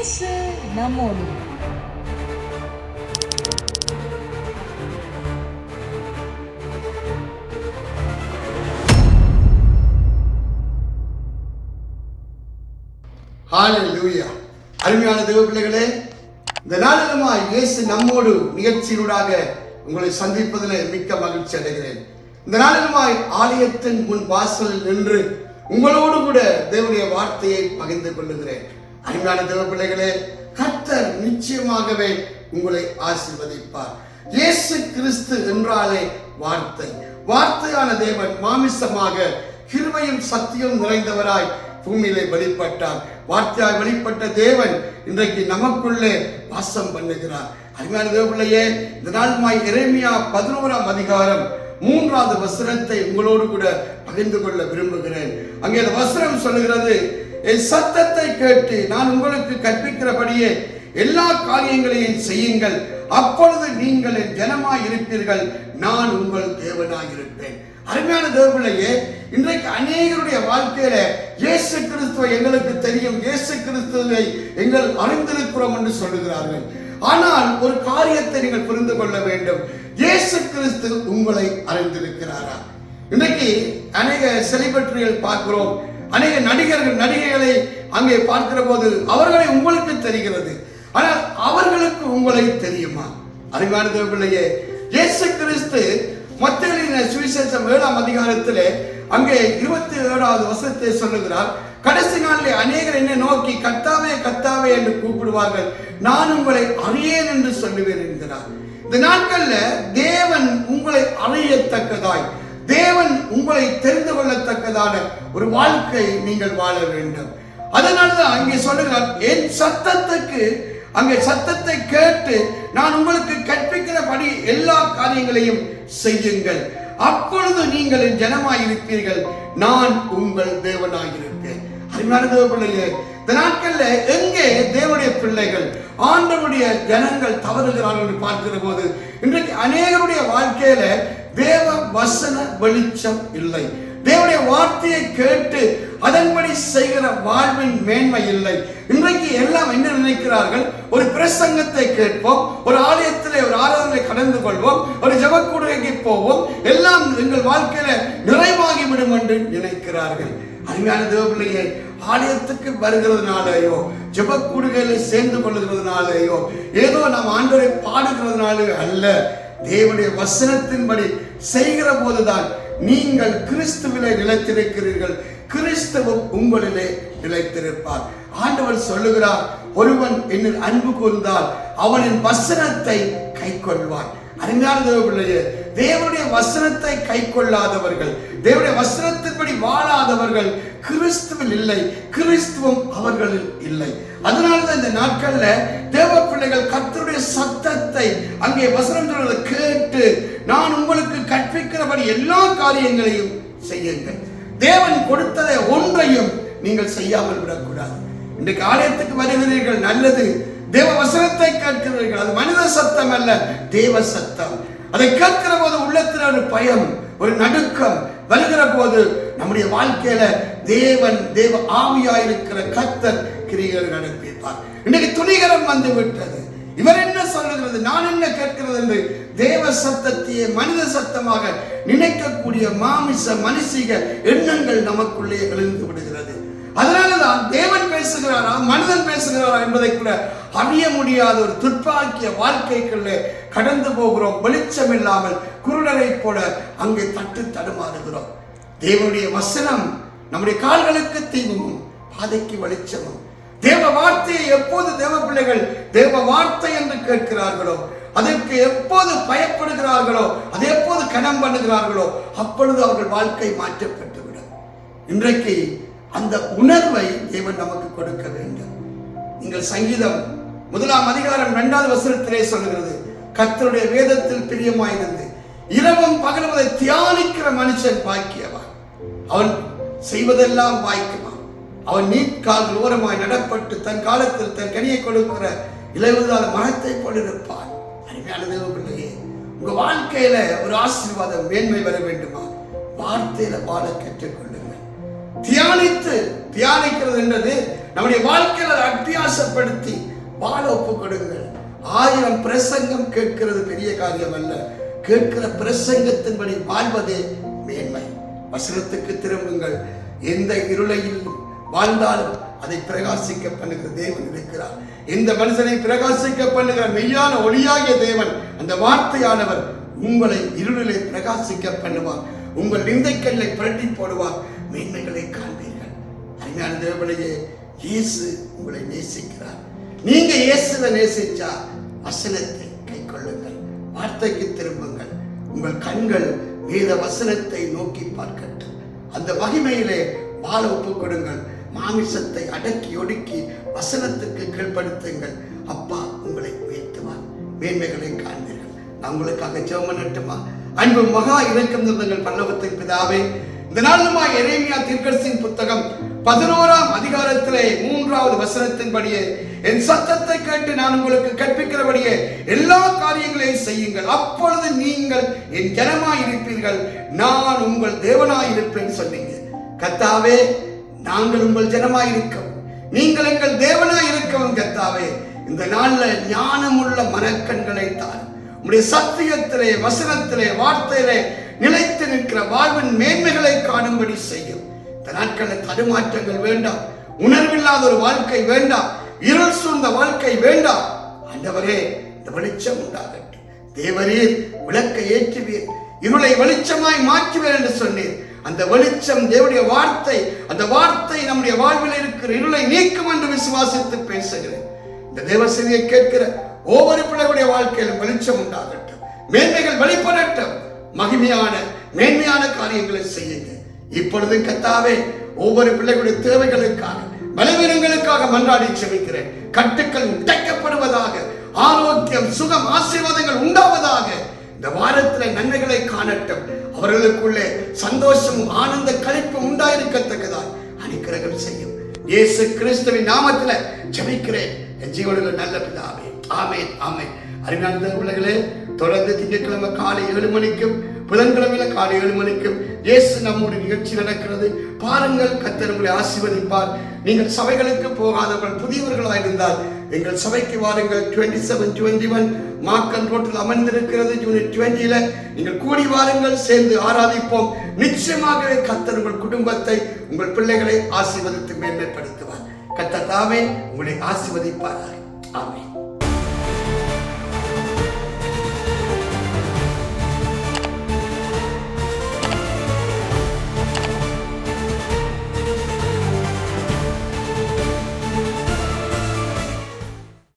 இயேசு நம்மோடு. ஹல்லேலூயா. அருமையான தேவ பிள்ளைகளே, இந்த நாளிலுமாய் இயேசு நம்மோடு நிகழ்ச்சியினூடாக உங்களை சந்திப்பதில் மிக்க மகிழ்ச்சி அடைகிறேன். இந்த நாளிலுமாய் ஆலயத்தின் முன் வாசலில் நின்று உங்களோடு கூட தேவனுடைய வார்த்தையை பகிர்ந்து கொள்ளுகிறேன். அருமையான தேவ பிள்ளைகளே, கர்த்தர் நிச்சயமாகவே உங்களை ஆசீர்வதிப்பார். இயேசு கிறிஸ்து என்றாலே வார்த்தை. வார்த்தையான தேவன் மாமிசமாக கிருபையும் சத்தியம் நிறைந்தவராய் பூமியிலே வெளிப்பட்டார். வார்த்தையாய் வெளிப்பட்ட தேவன் இன்றைக்கு நமக்குள்ளே வாசம் பண்ணுகிறார். அருமையான தேவப்பிள்ளையே, இந்த நாளுமாய் எரேமியா 11ஆம் அதிகாரம் 3வது வசனத்தை உங்களோடு கூட பகிர்ந்து கொள்ள விரும்புகிறேன். அங்கே அந்த வசனம் சொல்லுகிறது, என் சத்தத்தை கேட்டு நான் உங்களுக்கு கற்பிக்கிறபடியே எல்லா காரியங்களையும் செய்யுங்கள், அப்பொழுது நீங்கள் என் ஜனமாய் இருப்பீர்கள், நான் உங்கள் தேவனாய் இருப்பேன். அருமையான தேவப்பிள்ளையே, இன்றைக்கு அநேகருடைய வாழ்க்கையில இயேசு கிறிஸ்துவை எங்களுக்கு தெரியும், இயேசு கிறிஸ்துவை எங்கள் அறிந்திருக்கிறோம் என்று சொல்லுகிறார்கள். ஆனால் ஒரு காரியத்தை நீங்கள் புரிந்து கொள்ள வேண்டும், இயேசு கிறிஸ்து உங்களை அறிந்திருக்கிறாரா? இன்றைக்கு அநேக செலிபிரிட்டிகள் பார்க்கிறோம், அநேக நடிகர்கள் நடிகைகளை அங்கே பார்க்கிற போது அவர்களை உங்களுக்கு தெரிகிறது, ஆனால் அவர்களுக்கு உங்களை தெரியுமா? அருமையான தேவப்பிள்ளையே, இயேசு கிறிஸ்து மத்தேயு சுவிசேஷம் 7ஆம் அதிகாரத்திலே அங்கே 27வது வசனத்தை சொல்லுகிறார், கடைசி நாளிலே அநேகர் என்னை நோக்கி கர்த்தாவே கர்த்தாவே என்று கூப்பிடுவார்கள், நான் உங்களை அறியேன் என்று சொல்லுவேன் என்கிறார். இந்த நாட்கள்ல தேவன் உங்களை அறியத்தக்கதாய், தேவன் உங்களை தெரிந்து கொள்ளத்தக்கதான ஒரு வாழ்க்கை நீங்கள் வாழ வேண்டும். அதனால்தான் இங்கே சொல்லுகிறார், என் சத்தத்துக்கு அங்கே சத்தத்தை கேட்டு நான் உங்களுக்கு கற்பிக்கிறபடி எல்லா காரியங்களையும் செய்யுங்கள், அப்பொழுது நீங்கள் என் ஜனமாய் இருப்பீர்கள், நான் உங்கள் தேவனாய் இருப்பேன். அருமையான தேவ பிள்ளையே, இந்த நாட்கள்ல எங்கே தேவனுடைய பிள்ளைகள் ஆண்டவருடைய ஜனங்கள் தவறுகிறார்கள் என்று பார்க்கிற போது இன்றைக்கு அநேகருடைய வாழ்க்கையில தேவ வசன வெளிச்சம் இல்லை. தேவனுடைய வார்த்தையை கேட்டு அதன்படி செய்கிற வாழ்வின் மேன்மை இல்லை. இன்றைக்கு எல்லாம் என்ன நினைக்கிறார்கள், ஒரு பிரசங்கத்தை கேட்போம், ஒரு ஆலயத்திலே ஒரு ஆராதனை கடந்து கொள்வோம், ஒரு ஜெபக்கூடுகைக்கு போவோம், எல்லாம் எங்கள் வாழ்க்கையில நிறைவாகிவிடும் என்று நினைக்கிறார்கள். அருமையான தேவப்பிள்ளையே, ஆலயத்துக்கு வருகிறதுனாலேயோ ஜெபக்கூடுகையில சேர்ந்து கொள்ளுகிறதுனாலேயோ ஏதோ நாம் ஆண்டவரை பாடுகிறதுனாலே அல்ல, தேவனுடைய வசனத்தின்படி செய்கிற போதுதான் நீங்கள் கிறிஸ்துவிலே நிலைத்திருக்கிறீர்கள், கிறிஸ்துவும் உங்களிலே நிலைத்திருப்பார். ஆண்டவர் சொல்லுகிறார், ஒருவன் என்னில் அன்பு கூர்ந்தால் அவனின் வசனத்தை கை கொள்வான். அருமையான தேவப்பிள்ளையே, தேவனுடைய வசனத்தை கை கொள்ளாதவர்கள், தேவனுடைய வசனத்தின்படி வாழாதவர்கள் கிறிஸ்துவில் இல்லை, கிறிஸ்துவும் அவர்களில் இல்லை. அதனாலதான் இந்த நாட்கள்ல தேவ பிள்ளைகள் கர்த்தருடைய சத்தத்தை அங்கே வசனம் சொல்வதை கேட்டு நான் உங்களுக்கு கற்பிக்கிறபடி எல்லா காரியங்களையும் செய்யுங்கள். தேவன் கொடுத்ததை ஒன்றையும் நீங்கள் செய்யாமல் விடக்கூடாது. இன்றைக்கு ஆலயத்துக்கு வருகிறீர்கள், நல்லது, தேவ வசனத்தை கேட்கிறீர்கள், அது மனித சத்தம் அல்ல, தேவ சத்தம். அதை கேட்கிற போது உள்ளத்தில் ஒரு பயம், ஒரு நடுக்கம் வருகிற போது நம்முடைய வாழ்க்கையில தேவ ஆவியாயிருக்கிற கர்த்தர் கிரியைகள் நடப்பிப்பார். இன்னைக்கு துணிகரம் வந்து விட்டது, இவர் என்ன சொல்லுகிறது, நான் என்ன கேட்கிறது என்று தேவ சத்தத்தையே மனித சத்தமாக நினைக்கக்கூடிய மாமிச மனுஷிக எண்ணங்கள் நமக்குள்ளே எழுந்து விடுகிறது. அதனாலதான் தேவன் பேசுகிறாரா மனிதன் பேசுகிறாரா என்பதை கூட அறிய முடியாத ஒரு துர்ப்பாக்கிய வாழ்க்கைக்குள்ளே கடந்து போகிறோம். வெளிச்சம் இல்லாமல் குருடரை போல அங்கே தட்டு தடுமாறுகிறோம். தேவனுடைய வசனம் நம்முடைய கால்களுக்கு தீபமும் பாதைக்கு வெளிச்சமும். தேவ வார்த்தையை எப்போது தேவ பிள்ளைகள் தேவ வார்த்தை என்று கேட்கிறார்களோ, அதற்கு எப்போது பயப்படுகிறார்களோ, அதை எப்போது கனம் பண்ணுகிறார்களோ, அப்பொழுது அவர்கள் வாழ்க்கை மாற்றப்பட்டுவிடும். இன்றைக்கு அந்த உணர்வை தேவன் நமக்கு கொடுக்க வேண்டும். நீங்கள் சங்கீதம் 1ஆம் அதிகாரம் 2வது வசனத்திலே சொல்லுகிறது, கர்த்தருடைய வேதத்தில் பிரியமாயிருந்து இரவும் பகலும் அதை தியானிக்கிற மனுஷன் பாக்கியவான், அவன் செய்வதெல்லாம் வாய்க்குவான், அவன் நீட்கால்கள் ஓரமாய் நடப்பட்டு தன் காலத்தில் தன் கனியை கொடுக்கிற இலையுதான மரத்தை போலிருப்பான். அருமையான தேவ பிள்ளையே, உங்க வாழ்க்கையில ஒரு ஆசீர்வாதம் மேன்மை வர வேண்டுமா? வார்த்தையில வாழ கற்றுக்கொள்ளுங்கள். தியானிக்கிறது என்றது நம்முடைய வாழ்க்கையில அத்தியாசப்படுத்தி வாழ ஒப்பு கொடுங்கள். 1000 பிரசங்கம் கேட்கிறது பெரிய காரியம் அல்ல. கேட்கிற பிரசங்கத்தின்படி வாழ்வதே மேன்மை. வசனத்துக்கு திரும்புங்கள். எந்த இருளையில் வாழ்ந்தாலும் அதை பிரகாசிக்க பண்ணுகிற தேவன் இருக்கிறார். இந்த மனுஷனை பிரகாசிக்க பண்ணுகிற மெய்யான ஒளியாகிய தேவன், அந்த வார்த்தையானவர் உங்களை இருளிலே பிரகாசிக்க பண்ணுவார். உங்கள் நிந்தைக்கல்லை புரட்டி போடுவார். மேன்மைகளை காண்பீர்கள். அருமையான தேவனையே, இயேசு உங்களை நேசிக்கிறார். நீங்க இயேசுவை நேசிச்சா வசனத்தை கை கொள்ளுங்கள், வார்த்தைக்கு திரும்புங்கள். உங்கள் கண்கள் வேத வசனத்தை நோக்கி பார்க்கட்டும். அந்த மகிமையிலே வாழ ஒப்புக் கொடுங்கள். மாமிசத்தை அடக்கி ஒடுக்கி வசனத்துக்கு கீழ்ப்படுத்துங்கள். அப்பா உங்களை உயர்த்துவார். மேன்மைகளை காண்பீர்கள். நான் உங்களுக்காக ஜெபம் பண்ணட்டுமா? அன்பு மகா இரக்கம் நிறைந்த பரலோகத்தின் பிதாவே, இந்த நாளுமா எரேமியா தீர்க்கதரிசியின் புத்தகம் 11ஆம் அதிகாரத்திலே 3வது வசனத்தின்படியே என் சத்தத்தை கேட்டு நான் உங்களுக்கு கற்பிக்கிறபடியே எல்லா காரியங்களையும் செய்யுங்கள். அப்பொழுது நீங்கள் என் ஜனமாய் இருப்பீர்கள், நான் உங்கள் தேவனாய் இருப்பேன் சொன்னீங்க. கர்த்தாவே, நாங்கள் உங்கள் ஜனமாய் இருக்கவும் நீங்கள் எங்கள் தேவனாய் இருக்கவும் கர்த்தாவே, இந்த நாள்ல ஞானமுள்ள மனக்கண்களை தான் உம்முடைய சத்தியத்திலே வசனத்திலே வார்த்தையிலே நிலைத்து நிற்கிற வாழ்வின் மேன்மைகளை காணும்படி செய்யும். இந்த நாட்களில் தடுமாற்றங்கள் வேண்டாம், உணர்வில்லாத ஒரு வாழ்க்கை வேண்டாம், இருள் சூழ்ந்த வாழ்க்கை வேண்டாம். ஆண்டவரே, இந்த வெளிச்சம் உண்டாகட்டும். தேவரீர் விளக்கை ஏற்றுவீர், இருளை வெளிச்சமாய் மாற்றுவீர் என்று சொன்னீர். அந்த வெளிச்சம் தேவனுடைய வார்த்தை, அந்த வார்த்தை நம்முடைய வாழ்வில் இருக்கிற இருளை நீக்கும் என்று விசுவாசித்து பேசுகிறேன். இந்த தேவ செய்தியை கேட்கிற ஒவ்வொரு பிள்ளைகளுடைய வாழ்க்கையிலும் வெளிச்சம் உண்டாகட்டும், மேன்மைகள் வெளிப்படட்டும். மகிமையான மேன்மையான காரியங்களை செய்யுங்க. இப்பொழுது கர்த்தாவே, ஒவ்வொரு பிள்ளைகளுடைய தேவைகளுக்காக பலவீனங்களுக்காக மன்றாடி செபிக்கிறேன். கட்டுக்கள் உடைக்கப்படுவதாக, ஆரோக்கியம் சுகம் ஆசீர்வாதங்கள் உண்டாவதாக. இந்த வாரத்தில் நன்மைகளை காணட்டும். அவர்களுக்குள்ளே சந்தோஷமும் ஆனந்த களிப்பு உண்டாயிருக்கத்தக்கதாய் அனுக்கிரகம் செய்யும். இயேசு கிறிஸ்துவின் நாமத்தில் ஜெபிக்கிறேன் என் ஜீவனுள்ள நல்ல பிதாவே. ஆமென், ஆமென். அருமையான பிள்ளைகளே, தொடர்ந்து திங்கட்கிழமை காலை 7 மணிக்கும் புதன்கிழமையில காலை 7 மணிக்கும் இயேசு நம்முடைய நிகழ்ச்சி நடக்கிறது. பாருங்கள், கர்த்தர் உங்களை ஆசீர்வதிப்பார். நீங்கள் சபைகளுக்கு போகாதவர்கள் புதியவர்களாக இருந்தால் எங்கள் சபைக்கு வாருங்கள். 2721 மார்க்கன் ரோட்டில் அமர்ந்திருக்கிறது. யூனிட் 20ல நீங்கள் கூடி வாருங்கள், சேர்ந்து ஆராதிப்போம். நிச்சயமாகவே கர்த்தர் உங்கள் குடும்பத்தை, உங்கள் பிள்ளைகளை ஆசீர்வதித்து மேன்மைப்படுத்துவார். கர்த்தர் தாமே உங்களை ஆசீர்வதிப்பார். ஆமென்.